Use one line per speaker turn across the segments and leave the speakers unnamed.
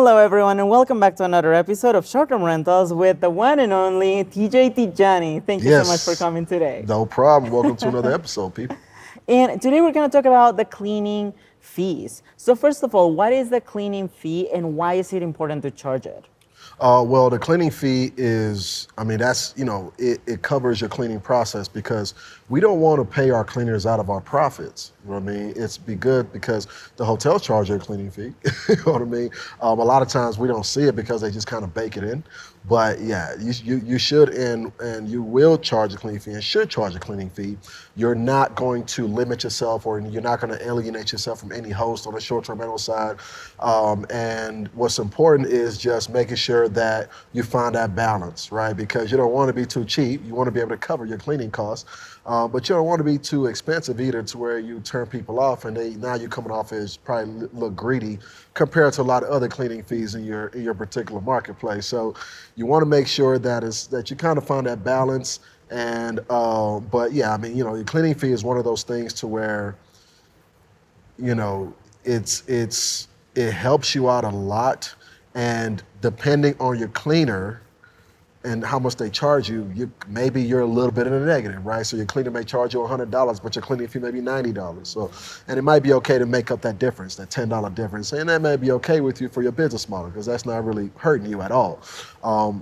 Hello, everyone, and welcome back to another episode of Short-Term Rentals with the one and only Tijani. Thank you so much for
Yes,
coming today.
no problem. Welcome to another episode, people.
And today we're going to talk about the cleaning fees. So first of all, what is the cleaning fee and why is it important to charge it?
Well, the cleaning fee is, that's, it covers your cleaning process because we don't want to pay our cleaners out of our profits. You know what I mean? It's be good because the hotels charge a cleaning fee. You know what I mean? A lot of times we don't see it because they just kind of bake it in. But yeah, you should and you will charge a cleaning fee and should charge a cleaning fee. You're not going to limit yourself or you're not going to alienate yourself from any host on the short-term rental side. And what's important is just making sure that you find that balance, right? Because you don't want to be too cheap. You want to be able to cover your cleaning costs, but you don't want to be too expensive either to where you turn people off and now you're coming off as probably look greedy compared to a lot of other cleaning fees in your particular marketplace. So you want to make sure that you kind of find that balance. And but yeah, your cleaning fee is one of those things to where you know it helps you out a lot, and depending on your cleaner and how much they charge you, maybe you're a little bit in the negative, right? So your cleaner may charge you $100, but your cleaning fee may be $90. So, and it might be okay to make up that difference, that $10 difference, and that may be okay with you for your business model because that's not really hurting you at all.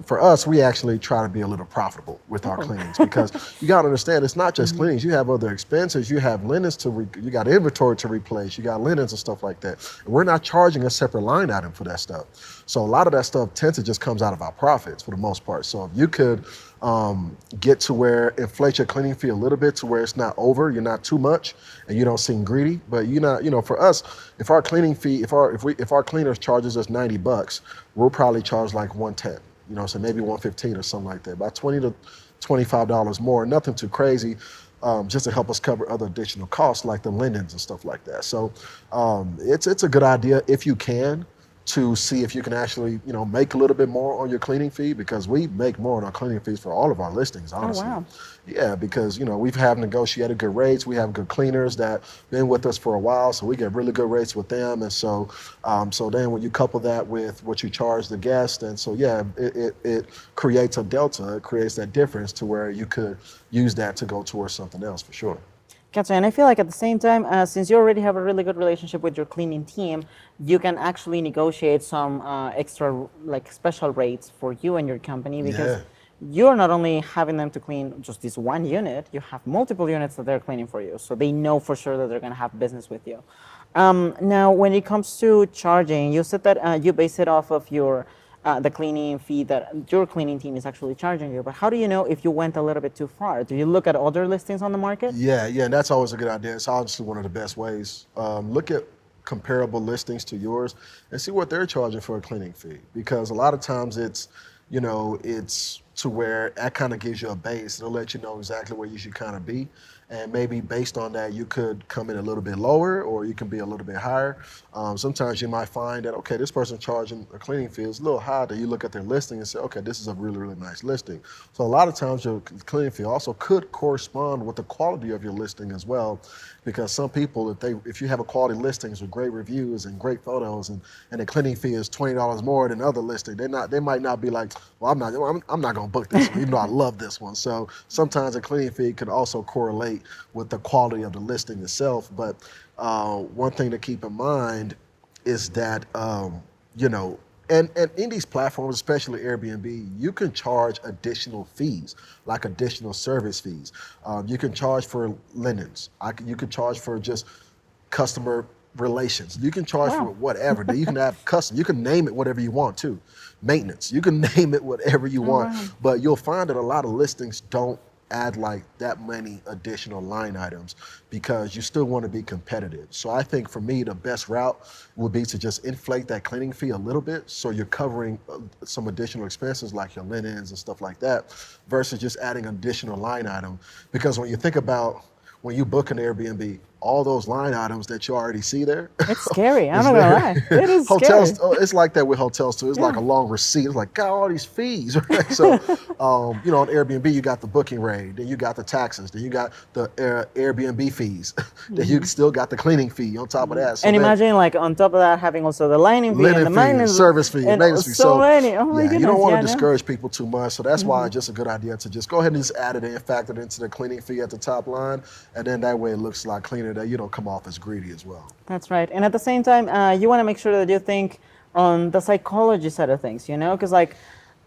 For us, we actually try to be a little profitable with our cleanings because you got to understand it's not just cleanings. You have other expenses. You have linens you got inventory to replace. You got linens and stuff like that. And we're not charging a separate line item for that stuff. So a lot of that stuff tends to just comes out of our profits for the most part. So if you could get to where inflate your cleaning fee a little bit to where it's not over, you're not too much, and you don't seem greedy. But you're not, for us, if our cleaning fee, if our cleaners charges us $90, we'll probably charge like 110. So maybe 115 or something like that. About $20 to $25 more, nothing too crazy. Just to help us cover other additional costs like the linens and stuff like that. So it's a good idea if you can to see if you can actually make a little bit more on your cleaning fee because we make more on our cleaning fees for all of our listings, honestly.
Oh, wow.
Yeah, because we have negotiated good rates. We have good cleaners that been with us for a while, so we get really good rates with them. And so then when you couple that with what you charge the guest, and so yeah, it creates a delta. It creates that difference to where you could use that to go towards something else for sure.
Gotcha. And I feel like at the same time, since you already have a really good relationship with your cleaning team, you can actually negotiate some extra, like special rates for you and your company because
Yeah.
you're not only having them to clean just this one unit, you have multiple units that they're cleaning for you. So they know for sure that they're going to have business with you. Now, when it comes to charging, you said that you base it off of the cleaning fee that your cleaning team is actually charging you. But how do you know if you went a little bit too far? Do you look at other listings on the market?
Yeah, and that's always a good idea. It's obviously one of the best ways. Look at comparable listings to yours and see what they're charging for a cleaning fee. Because a lot of times it's to where that kind of gives you a base. It'll let you know exactly where you should kind of be. And maybe based on that, you could come in a little bit lower or you can be a little bit higher. Sometimes you might find that, okay, this person charging a cleaning fee is a little high. That you look at their listing and say, okay, this is a really, really nice listing. So a lot of times your cleaning fee also could correspond with the quality of your listing as well. Because some people, if you have a quality listings with great reviews and great photos and the cleaning fee is $20 more than other listing, they might not be like, well, I'm not gonna book this one, even though I love this one. So sometimes a cleaning fee can also correlate with the quality of the listing itself. But one thing to keep in mind is that and in these platforms, especially Airbnb, you can charge additional fees, like additional service fees. You can charge for linens. You can charge for just customer relations. You can charge for whatever. You can have custom. You can name it whatever you want to. Maintenance. You can name it whatever you want.
Wow.
But you'll find that a lot of listings don't add like that many additional line items because you still want to be competitive. So I think for me, the best route would be to just inflate that cleaning fee a little bit so you're covering some additional expenses like your linens and stuff like that versus just adding an additional line item. Because when you think about when you book an Airbnb, all those line items that you already see there.
It's scary. I'm
is
not gonna
there.
lie. It is
Hotels,
scary.
it's like that with hotels too. It's like
Yeah.
a long receipt. It's like, got all these fees, right? So, on Airbnb, you got the booking rate, then you got the taxes, then you got the Airbnb fees, then you still got the cleaning fee on top of that. So
And
then
imagine like on top of that having also the lining fee and
linen
the
fee,
maintenance
service fee, and
and
maintenance fee.
so
So
many. Oh my
yeah, you
goodness.
don't want
Yeah,
to
no.
discourage people too much. So that's why it's just a good idea to just go ahead and just add it in, factor it into the cleaning fee at the top line, and then that way it looks a lot cleaner that you don't come off as greedy as well.
That's right. And at the same time, you want to make sure that you think on the psychology side of things, because like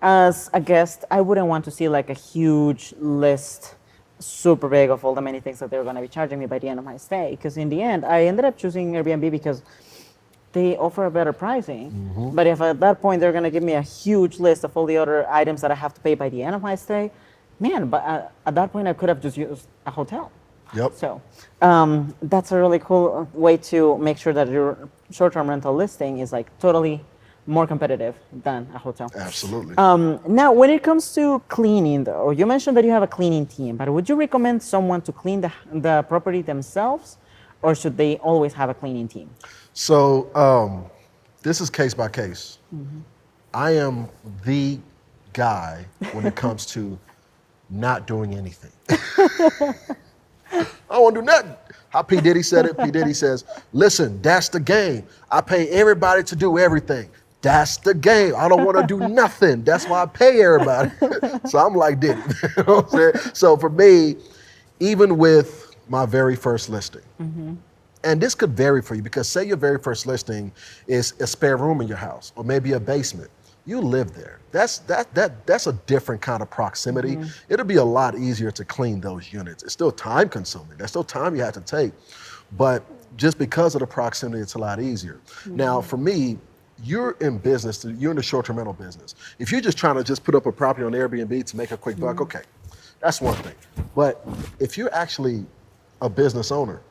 as a guest, I wouldn't want to see like a huge list, super big of all the many things that they're going to be charging me by the end of my stay. Because in the end, I ended up choosing Airbnb because they offer a better pricing. But if at that point they're going to give me a huge list of all the other items that I have to pay by the end of my stay, man, but at that point I could have just used a hotel.
Yep.
So that's a really cool way to make sure that your short-term rental listing is like totally more competitive than a hotel.
Absolutely.
Now, when it comes to cleaning, though, you mentioned that you have a cleaning team, but would you recommend someone to clean the property themselves, or should they always have a cleaning team?
So this is case by case. I am the guy when it comes to not doing anything. I don't want to do nothing. How P. Diddy said it. P. Diddy says, listen, that's the game. I pay everybody to do everything. That's the game. I don't want to do nothing. That's why I pay everybody. So I'm like Diddy. You know what I'm saying? So for me, even with my very first listing, and this could vary for you because say your very first listing is a spare room in your house or maybe a basement. You live there. That's a different kind of proximity. It'll be a lot easier to clean those units. It's still time consuming. There's still time you have to take. But just because of the proximity, it's a lot easier. Now, for me, you're in business, you're in the short-term rental business. If you're just trying to just put up a property on Airbnb to make a quick buck, okay, that's one thing. But if you're actually a business owner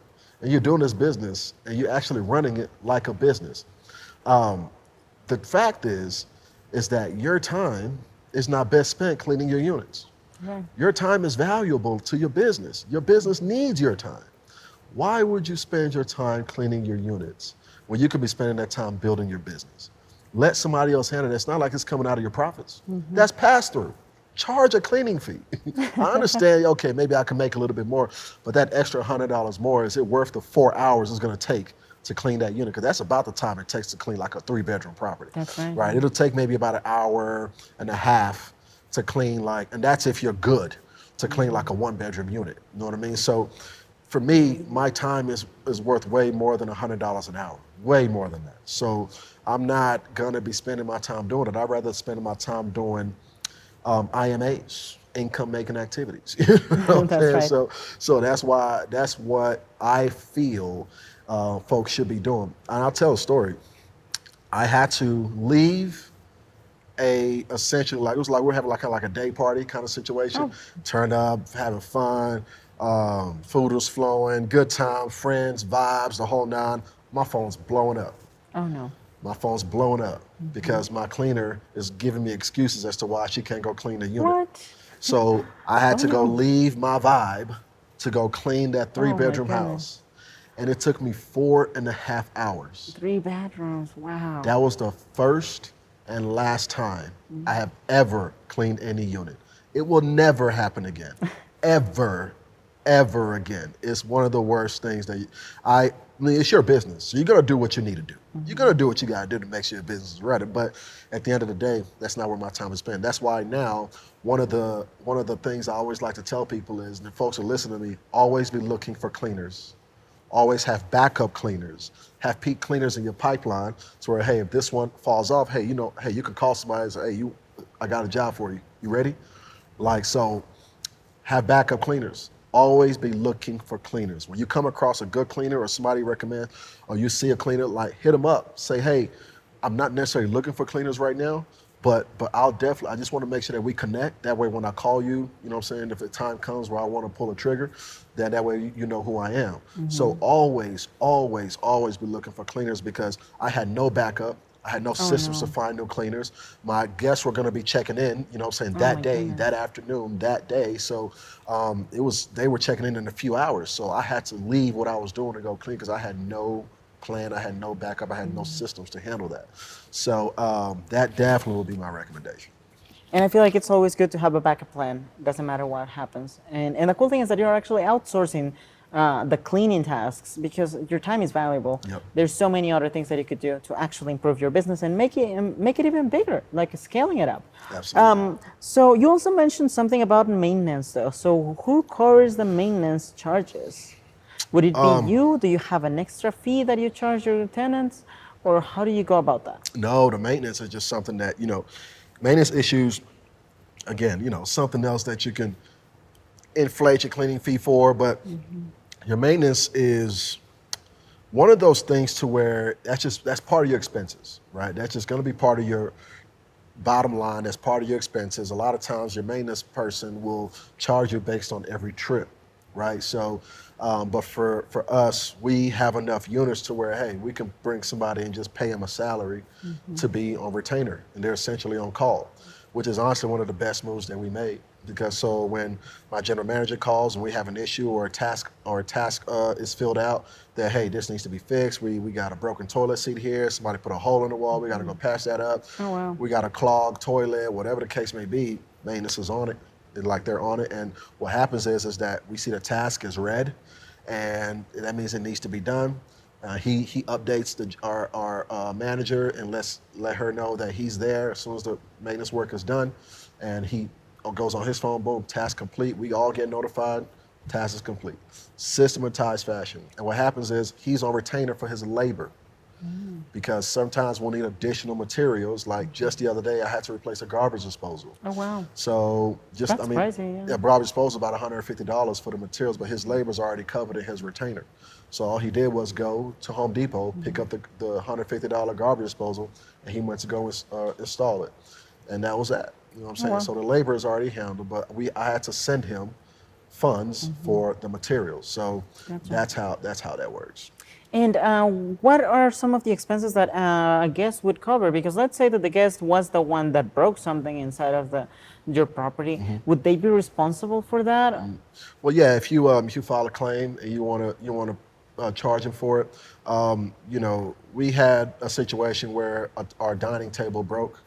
and you're doing this business and you're actually running it like a business, the fact is that your time is not best spent cleaning your units. Your time is valuable to your business. Your business needs your time. Why would you spend your time cleaning your units when you could be spending that time building your business? Let somebody else handle it. It's not like it's coming out of your profits. That's pass through. Charge a cleaning fee. I understand, okay, maybe I can make a little bit more, but that extra $100 more, is it worth the 4 hours it's gonna take to clean that unit? Because that's about the time it takes to clean like a 3-bedroom property.
That's right.
Right, it'll take maybe about an hour and a half to clean and that's if you're good, to clean like a 1-bedroom unit, you know what I mean? So for me, my time is worth way more than $100 an hour, way more than that. So I'm not gonna be spending my time doing it. I'd rather spend my time doing IMAs, income making activities. You know what I'm saying?
Right.
So that's what I feel folks should be doing. And I'll tell a story. I had to leave essentially like it was like we're having like a day party kind of situation. Turned up, having fun, food was flowing, good time, friends, vibes, the whole nine. My phone's blowing up.
Oh no.
My phone's blowing up because my cleaner is giving me excuses as to why she can't go clean the unit.
What?
So I had to go leave my vibe to go clean that 3-bedroom
goodness.
house. And it took me 4.5 hours.
3 bedrooms. Wow.
That was the first and last time I have ever cleaned any unit. It will never happen again. Ever again. It's one of the worst things that I mean, it's your business. So you're gonna do what you need to do. You're gonna do what you gotta do to make sure your business is ready. But at the end of the day, that's not where my time is spent. That's why now one of the things I always like to tell people is, and folks are listening to me, always be looking for cleaners. Always have backup cleaners. Have peak cleaners in your pipeline so where, hey, if this one falls off, hey, you can call somebody and say, hey, I got a job for you. You ready? So have backup cleaners. Always be looking for cleaners. When you come across a good cleaner or somebody recommend, or you see a cleaner, hit them up. Say, hey, I'm not necessarily looking for cleaners right now, but I just want to make sure that we connect. That way when I call you, you know what I'm saying, if the time comes where I want to pull a trigger, then that way you know who I am. So always be looking for cleaners because I had no backup. I had no
Oh
systems to
no.
find new cleaners. My guests were going to be checking in, you know, what I'm saying
Oh
that
my
day,
goodness.
that afternoon, that day. So they were checking in a few hours. So I had to leave what I was doing to go clean because I had no plan, I had no backup, I had no systems to handle that. So that definitely would be my recommendation.
And I feel like it's always good to have a backup plan. Doesn't matter what happens. And the cool thing is that you're actually outsourcing the cleaning tasks because your time is valuable.
Yep.
There's so many other things that you could do to actually improve your business and make it even bigger, like scaling it up.
Absolutely.
So you also mentioned something about maintenance, though. So who covers the maintenance charges? Would it be you? Do you have an extra fee that you charge your tenants, or how do you go about that?
No, the maintenance is just something that, you know, maintenance issues, again, you know, something else that you can inflate your cleaning fee for, but your maintenance is one of those things to where that's part of your expenses, right? That's just going to be part of your bottom line. That's part of your expenses. A lot of times your maintenance person will charge you based on every trip, right? So, but for us, we have enough units to where, hey, we can bring somebody and just pay them a salary to be on retainer, and they're essentially on call, which is honestly one of the best moves that we made. Because so when my general manager calls and we have an issue or a task is filled out, that hey, this needs to be fixed. We got a broken toilet seat here. Somebody put a hole in the wall. We got to go patch that up.
Oh wow.
We got a clogged toilet, whatever the case may be. Maintenance is on it. They're on it. And what happens is that we see the task is red, and that means it needs to be done. He updates our manager and let her know that he's there as soon as the maintenance work is done, and he goes on his phone, boom, task complete. We all get notified, task is complete. Systematized fashion. And what happens is he's on retainer for his labor because sometimes we'll need additional materials. Like just the other day, I had to replace a garbage disposal.
Oh wow.
So
That's pricey, yeah.
garbage disposal about $150 for the materials, but his labor's already covered in his retainer. So all he did was go to Home Depot, pick up the $150 garbage disposal, and he went to go install it. And that was that. You know what I'm saying?
wow.
So the labor is already handled, but I had to send him funds for the materials. So
Gotcha.
that's how that works.
And what are some of the expenses that a guest would cover? Because let's say that the guest was the one that broke something inside of your property. Would they be responsible for that?
Well, yeah, if you file a claim and you want to charge him for it, you know, we had a situation where our dining table broke.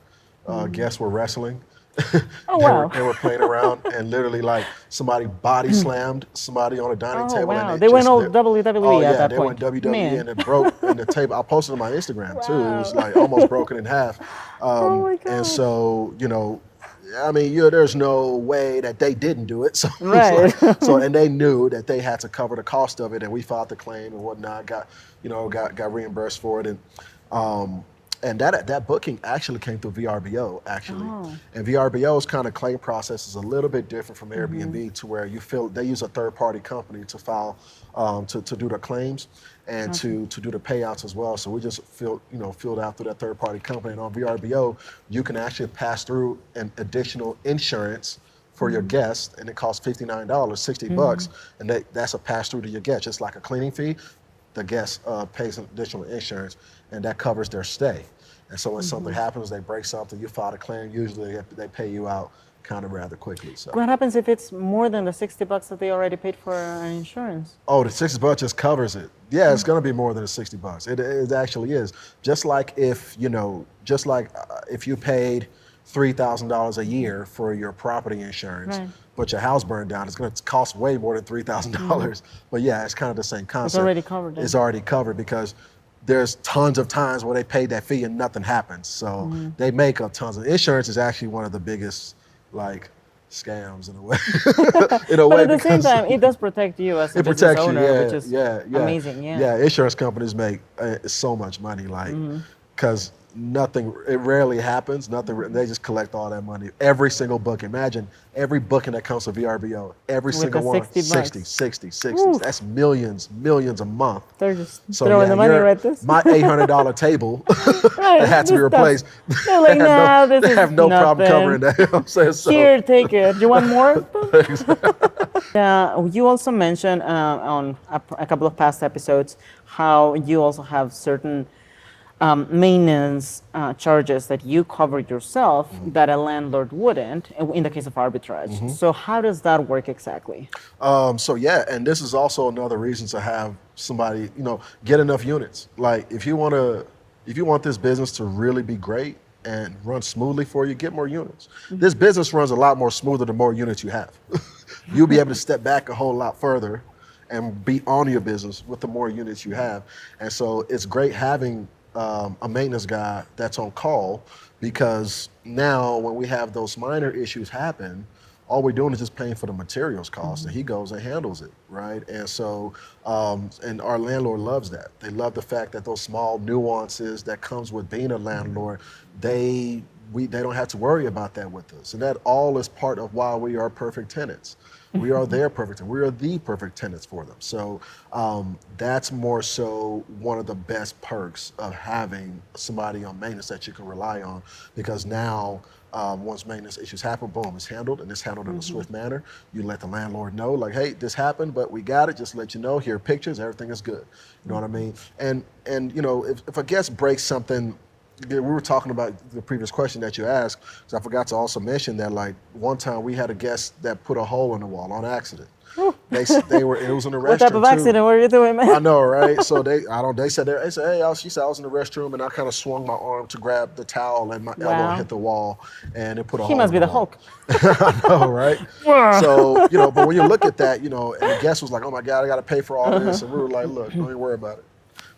Guests were wrestling.
Oh wow.
They were playing around, and literally like somebody body slammed somebody on a dining
Oh
table.
wow.
And
They went all
oh
WWE at
yeah,
that
they
point.
went WWE
Man.
and it broke in the table. I posted on my Instagram too. It was
Wow.
like almost broken in half.
Oh my
And
gosh.
so, you know, I mean, there's no way that they didn't do it. So it's
Right.
and they knew that they had to cover the cost of it, and we filed the claim and whatnot. Got reimbursed for it, and that booking actually came through VRBO actually,
Oh.
and VRBO's kind of claim process is a little bit different from Airbnb to where they use a third party company to file to do the claims and to do the payouts as well. So we just filled out through that third party company, and on VRBO you can actually pass through an additional insurance for your guests, and it costs $59, $60, and that's a pass through to your guest, just like a cleaning fee. The guest pays an additional insurance, and that covers their stay. And so when something happens, they break something, you file a claim, usually they pay you out kind of rather quickly. So,
What happens if it's more than the $60 that they already paid for insurance?
oh, the $60 just covers it. Yeah, it's going to be more than the $60. It actually is. Just like if if you paid $3,000 a year for your property insurance,
Right.
but your house burned down, it's going to cost way more than $3,000. But yeah, it's kind of the same concept.
already covered then.
It's already covered because there's tons of times where they paid that fee and nothing happens. So they make up tons of insurance is actually one of the biggest like scams in a way.
But at the same time, it does protect you as a
It
business
protects you,
owner, which is amazing.
yeah. Insurance companies make so much money, like, because it rarely happens. They just collect all that money every single book. Imagine every booking that comes to VRBO, every
With
single
the
one,
60 bucks.
60.
Oof.
That's millions a month.
They're just
So
throwing
yeah,
the money right this.
my $800 table
Right,
that had to be
this
replaced.
They're like, nah, this
They
is
have no problem
nothing.
covering that. You know what I'm saying? So,
Here, take it. You want more? You also mentioned on a couple of past episodes how you also have certain maintenance charges that you cover yourself that a landlord wouldn't in the case of arbitrage. So how does that work exactly?
So yeah, and this is also another reason to have somebody, get enough units. Like if you want this business to really be great and run smoothly for you, get more units. This business runs a lot more smoother the more units you have. You'll be able to step back a whole lot further and be on your business with the more units you have. And so it's great having a maintenance guy that's on call, because now when we have those minor issues happen, all we're doing is just paying for the materials cost, and he goes and handles it, right? And so, and our landlord loves that. They love the fact that those small nuances that comes with being a landlord, they don't have to worry about that with us. And that all is part of why we are perfect tenants. We are their perfect tenants. We are the perfect tenants for them. So that's more so one of the best perks of having somebody on maintenance that you can rely on, because now once maintenance issues happen, boom, it's handled, and it's handled in a swift manner. You let the landlord know, like, hey, this happened, but we got it. Just to let you know, here are pictures, everything is good. You know what I mean? And if a guest breaks something, we were talking about the previous question that you asked, because I forgot to also mention that, like, one time we had a guest that put a hole in the wall on accident. They were, it was in the restroom.
What type of accident were you doing, man?
I know, right? So they said, hey, she said I was in the restroom and I kind of swung my arm to grab the towel and my elbow hit the wall and it put a hole in the wall.
He must be the Hulk.
I know, right? So, but when you look at that, and the guest was like, oh my God, I got to pay for all this. And we were like, look, don't even worry about it.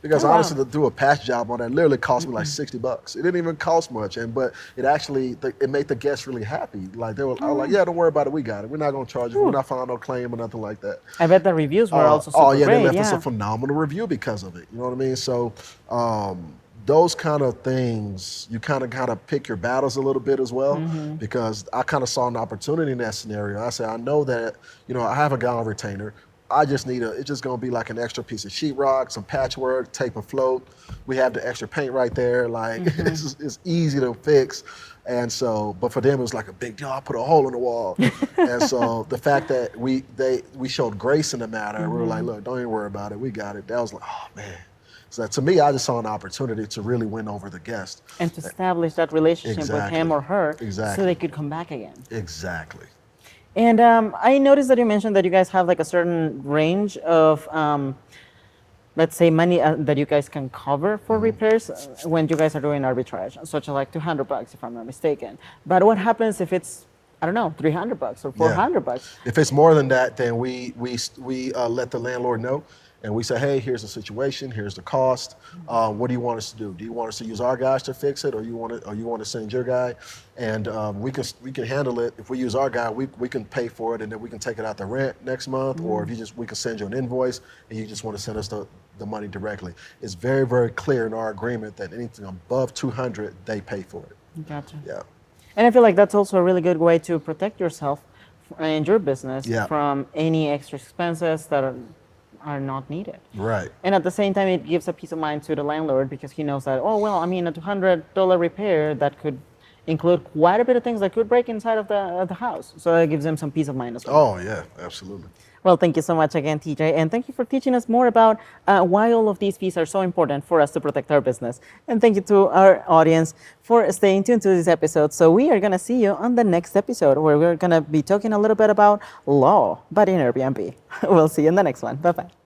Because honestly, to do a patch job on that literally cost me like $60. It didn't even cost much, but it actually it made the guests really happy. Like I was like, yeah, don't worry about it, we got it. We're not gonna charge you. We're not filing no claim or nothing like that.
I bet the reviews were also super great.
They left us a phenomenal review because of it. You know what I mean? So those kind of things, you kind of pick your battles a little bit as well, because I kind of saw an opportunity in that scenario. I said, I know that I have a guy on retainer. I just need it's just gonna be like an extra piece of sheetrock, some patchwork, tape and float. We have the extra paint right there. Like it's easy to fix. And so, but for them it was like a big deal. I put a hole in the wall. And so the fact that we showed grace in the matter, we were like, look, don't even worry about it. We got it. That was like, oh man. So to me, I just saw an opportunity to really win over the guest.
And to establish that relationship with him or her so they could come back again.
Exactly.
And I noticed that you mentioned that you guys have like a certain range of, let's say, money that you guys can cover for repairs when you guys are doing arbitrage, such as like $200 if I'm not mistaken. But what happens if it's, I don't know, $300 or $400?
If it's more than that, then we let the landlord know. And we say, hey, here's the situation, here's the cost. What do you want us to do? Do you want us to use our guys to fix it, or you want to send your guy? And we can handle it. If we use our guy, we can pay for it, and then we can take it out the rent next month. Or if we can send you an invoice, and you just want to send us the money directly. It's very, very clear in our agreement that anything above 200, they pay for it.
Gotcha.
Yeah.
And I feel like that's also a really good way to protect yourself and your business from any extra expenses that are not needed.
Right.
And at the same time, it gives a peace of mind to the landlord, because he knows that, oh, well, I mean, a $200 repair that could include quite a bit of things that could break inside of the house. So it gives them some peace of mind as well.
Oh, yeah, absolutely.
Well, thank you so much again, TJ. And thank you for teaching us more about why all of these fees are so important for us to protect our business. And thank you to our audience for staying tuned to this episode. So we are going to see you on the next episode, where we're going to be talking a little bit about law, but in Airbnb. We'll see you in the next one. Bye-bye.